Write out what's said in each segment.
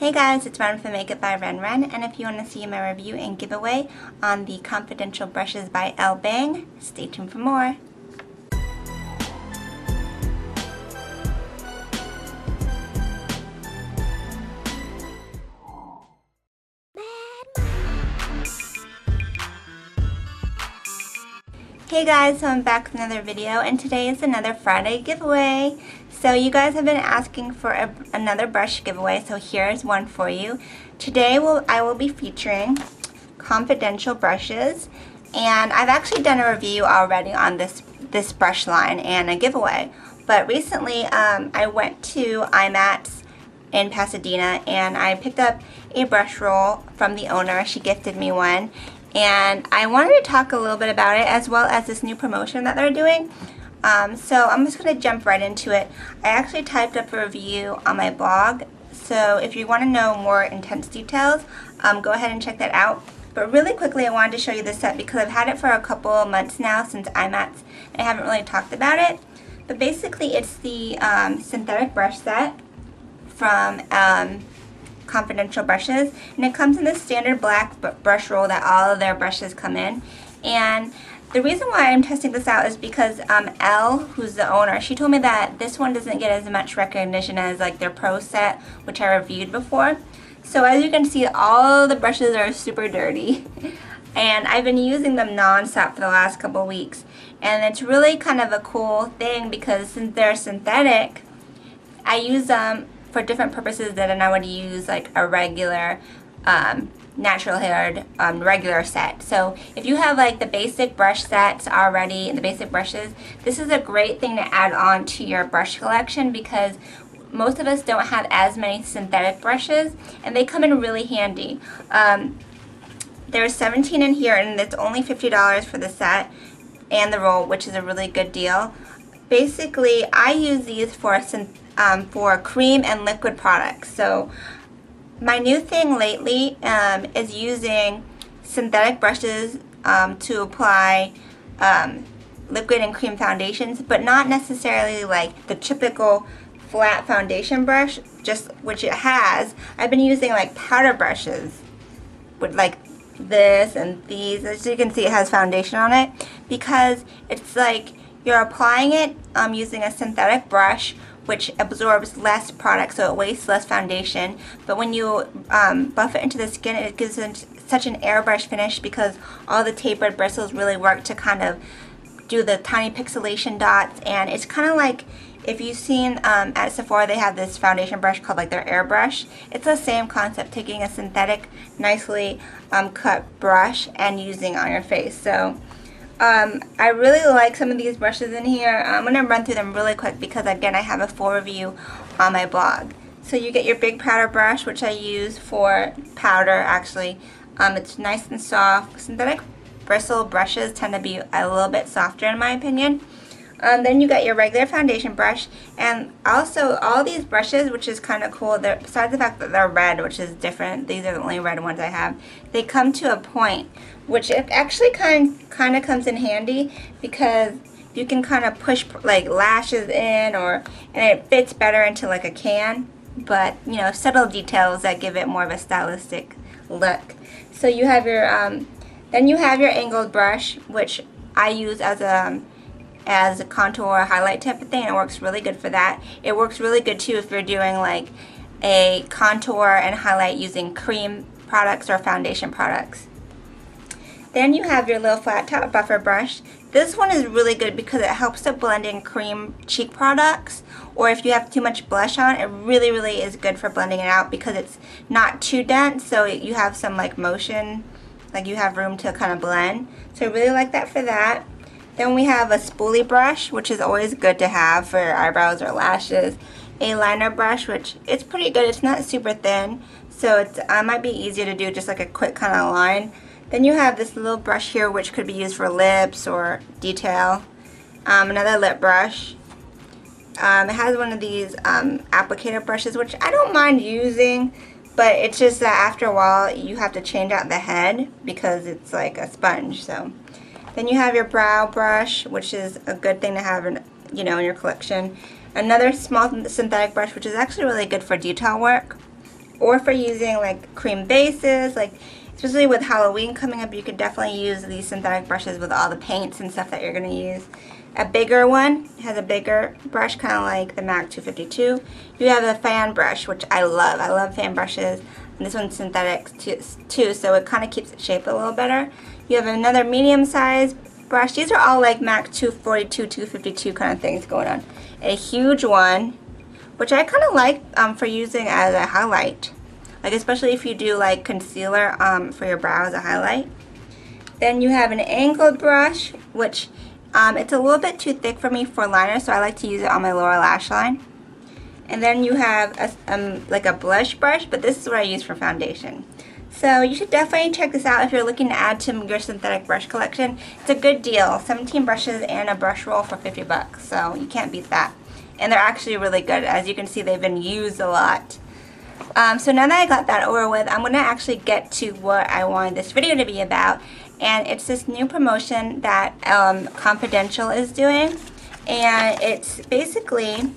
Hey guys, it's Ren from Makeup by Ren, and if you want to see my review and giveaway on the Confidential Brushes by Elle Bang, stay tuned for more. Hey guys, so I'm back with another video, and today is another Friday giveaway. So you guys have been asking for another brush giveaway, so here's one for you. Today I will be featuring Confidential brushes, and I've actually done a review already on this brush line and a giveaway. But recently I went to IMATS in Pasadena and I picked up a brush roll from the owner. She gifted me one. And I wanted to talk a little bit about it, as well as this new promotion that they're doing. So I'm just going to jump right into it. I actually typed up a review on my blog, so if you want to know more intense details, go ahead and check that out. But really quickly, I wanted to show you this set because I've had it for a couple of months now since IMATS, and I haven't really talked about it. But basically, it's the synthetic brush set from Confidential brushes, and it comes in this standard black brush roll that all of their brushes come in. And the reason why I'm testing this out is because Elle, who's the owner, she told me that this one doesn't get as much recognition as like their pro set, which I reviewed before. So as you can see, all the brushes are super dirty and I've been using them non-stop for the last couple weeks, and it's really kind of a cool thing because since they're synthetic, I use them for different purposes than I would use like a regular natural haired regular set. So if you have like the basic brush sets already, the basic brushes, this is a great thing to add on to your brush collection because most of us don't have as many synthetic brushes, and they come in really handy. There's 17 in here, and it's only $50 for the set and the roll, which is a really good deal. Basically, I use these for cream and liquid products. So my new thing lately is using synthetic brushes to apply liquid and cream foundations, but not necessarily like the typical flat foundation brush, just which it has. I've been using like powder brushes with like this and these. As you can see, it has foundation on it because it's like you're applying it using a synthetic brush, which absorbs less product, so it wastes less foundation. But when you buff it into the skin, it gives it such an airbrush finish because all the tapered bristles really work to kind of do the tiny pixelation dots. And it's kind of like if you've seen at Sephora, they have this foundation brush called like their airbrush. It's the same concept, taking a synthetic, nicely cut brush and using on your face. So I really like some of these brushes in here. I'm going to run through them really quick because again I have a full review on my blog. So you get your big powder brush, which I use for powder actually. It's nice and soft. Synthetic bristle brushes tend to be a little bit softer in my opinion. Then you got your regular foundation brush, and also all these brushes, which is kind of cool, besides the fact that they're red, which is different, these are the only red ones I have, they come to a point, which it actually kind of comes in handy because you can kind of push like lashes in, and it fits better into like a can, but you know, subtle details that give it more of a stylistic look. So you have your then you have your angled brush, which I use as a contour highlight type of thing, and it works really good for that. It works really good too if you're doing like a contour and highlight using cream products or foundation products. Then you have your little flat top buffer brush. This one is really good because it helps to blend in cream cheek products, or if you have too much blush on, it really is good for blending it out because it's not too dense, so you have some like motion, like you have room to kind of blend. So I really like that for that. Then we have a spoolie brush, which is always good to have for eyebrows or lashes. A liner brush, which it's pretty good. It's not super thin, so it might be easier to do just like a quick kind of line. Then you have this little brush here, which could be used for lips or detail. Another lip brush. It has one of these applicator brushes, which I don't mind using, but it's just that after a while you have to change out the head because it's like a sponge. So then you have your brow brush, which is a good thing to have in your collection. Another small synthetic brush, which is actually really good for detail work. or for using like cream bases, like especially with Halloween coming up, you could definitely use these synthetic brushes with all the paints and stuff that you're going to use. A bigger one has a bigger brush, kind of like the MAC 252. You have a fan brush, which I love. I love fan brushes. And this one's synthetic too, so it kind of keeps it shaped a little better. You have another medium size brush. These are all like MAC 242, 252 kind of things going on. A huge one, which I kind of like for using as a highlight. Like especially if you do like concealer for your brow as a highlight. Then you have an angled brush, which it's a little bit too thick for me for liner, so I like to use it on my lower lash line. And then you have like a blush brush, but this is what I use for foundation. So you should definitely check this out if you're looking to add to your synthetic brush collection. It's a good deal, 17 brushes and a brush roll for 50 bucks, so you can't beat that. And they're actually really good. As you can see, they've been used a lot. So now that I got that over with, I'm going to actually get to what I wanted this video to be about. And it's this new promotion that Confidential is doing. And it's basically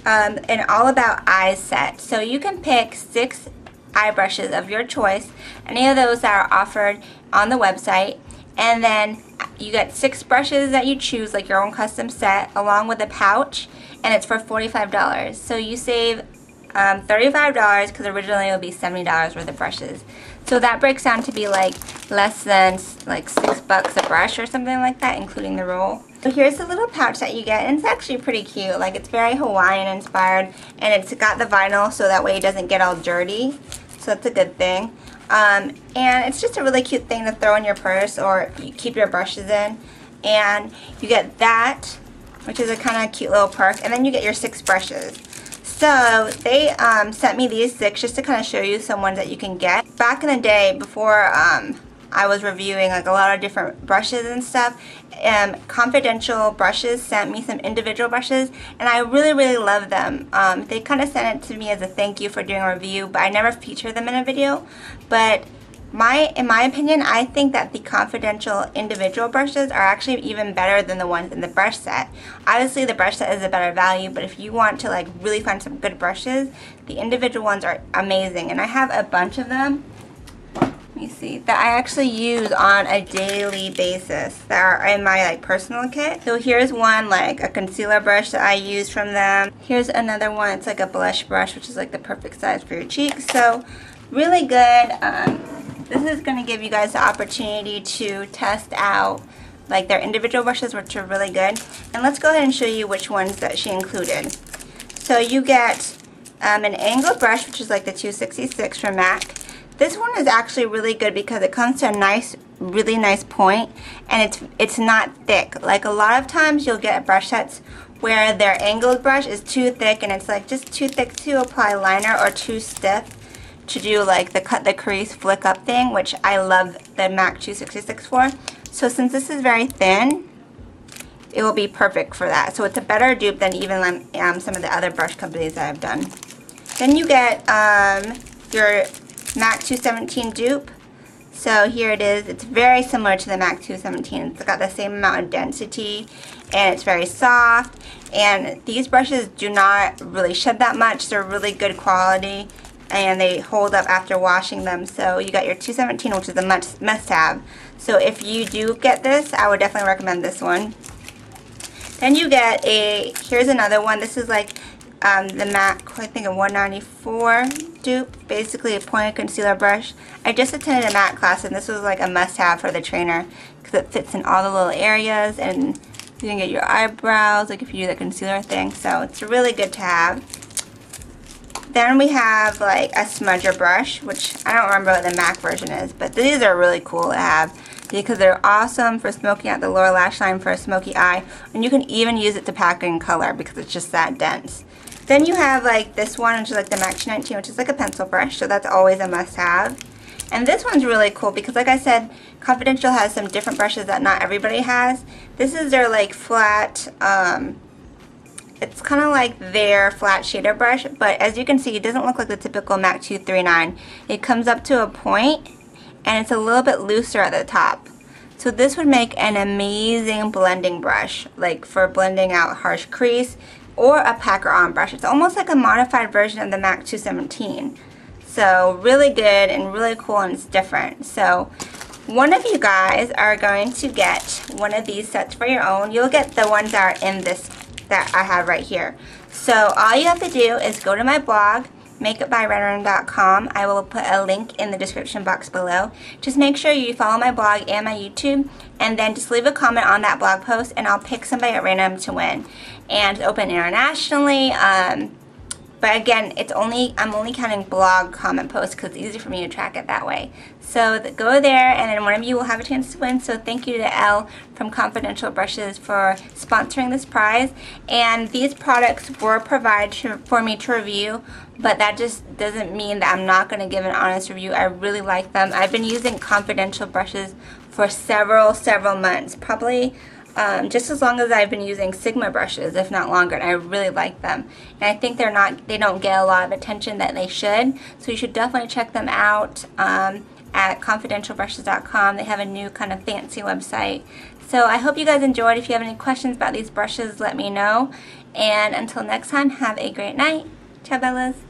an all about eyes set. So you can pick 6 eye brushes of your choice, any of those that are offered on the website. And then you get 6 brushes that you choose, like your own custom set, along with a pouch. And it's for $45. So you save $35 because originally it would be $70 worth of brushes. So that breaks down to be like less than like $6 a brush or something like that, including the roll. So here's the little pouch that you get, and it's actually pretty cute. Like it's very Hawaiian inspired, and it's got the vinyl so that way it doesn't get all dirty. So that's a good thing. And it's just a really cute thing to throw in your purse or you keep your brushes in. And you get that, which is a kind of cute little perk, and then you get your 6 brushes. So they sent me these 6 just to kind of show you some ones that you can get. Back in the day, before I was reviewing like a lot of different brushes and stuff, Confidential brushes sent me some individual brushes, and I really love them. They kind of sent it to me as a thank you for doing a review, but I never featured them in a video. But in my opinion, I think that the Confidential individual brushes are actually even better than the ones in the brush set. Obviously the brush set is a better value, but if you want to like really find some good brushes, the individual ones are amazing. And I have a bunch of them, let me see, that I actually use on a daily basis that are in my like personal kit. So here's one, like a concealer brush that I use from them. Here's another one, it's like a blush brush, which is like the perfect size for your cheeks. So really good. This is going to give you guys the opportunity to test out like their individual brushes, which are really good. And let's go ahead and show you which ones that she included. So you get an angled brush, which is like the 266 from MAC. This one is actually really good because it comes to a nice, really nice point, and it's not thick. Like a lot of times you'll get brush sets where their angled brush is too thick, and it's like just too thick to apply liner or too stiff to do like the cut the crease flick up thing, which I love the MAC 266 for. So since this is very thin, it will be perfect for that. So it's a better dupe than even some of the other brush companies that I've done. Then you get your MAC 217 dupe. So here it is. It's very similar to the MAC 217. It's got the same amount of density, and it's very soft. And these brushes do not really shed that much. They're really good quality, and they hold up after washing them. So you got your 217, which is a must-have. So if you do get this, I would definitely recommend this one. Then you get here's another one. This is like the MAC, I think a 194 dupe, basically a pointed concealer brush. I just attended a MAC class, and this was like a must-have for the trainer because it fits in all the little areas, and you can get your eyebrows, like if you do the concealer thing. So it's really good to have. Then we have like a smudger brush, which I don't remember what the MAC version is, but these are really cool to have because they're awesome for smoking out the lower lash line for a smoky eye, and you can even use it to pack in color because it's just that dense. Then you have like this one, which is like the MAC 219, which is like a pencil brush, so that's always a must-have. And this one's really cool because, like I said, Confidential has some different brushes that not everybody has. This is their like flat, it's kind of like their flat shader brush, but as you can see, it doesn't look like the typical MAC 239. It comes up to a point, and it's a little bit looser at the top. So this would make an amazing blending brush, like for blending out harsh crease, or a packer on brush. It's almost like a modified version of the MAC 217. So really good and really cool, and it's different. So one of you guys are going to get one of these sets for your own. You'll get the ones that are in this that I have right here. So all you have to do is go to my blog, makeupbyrenderin.com. I will put a link in the description box below. Just make sure you follow my blog and my YouTube, and then just leave a comment on that blog post, and I'll pick somebody at random to win. And it's open internationally. But again, I'm only counting blog comment posts because it's easy for me to track it that way. So go there, and then one of you will have a chance to win. So thank you to Elle from Confidential Brushes for sponsoring this prize. And these products were provided for me to review, but that just doesn't mean that I'm not going to give an honest review. I really like them. I've been using Confidential brushes for several months, probably just as long as I've been using Sigma brushes, if not longer, and I really like them. And I think they don't get a lot of attention that they should, so you should definitely check them out at confidentialbrushes.com. They have a new kind of fancy website. So I hope you guys enjoyed. If you have any questions about these brushes, let me know. And until next time, have a great night. Ciao, Bellas.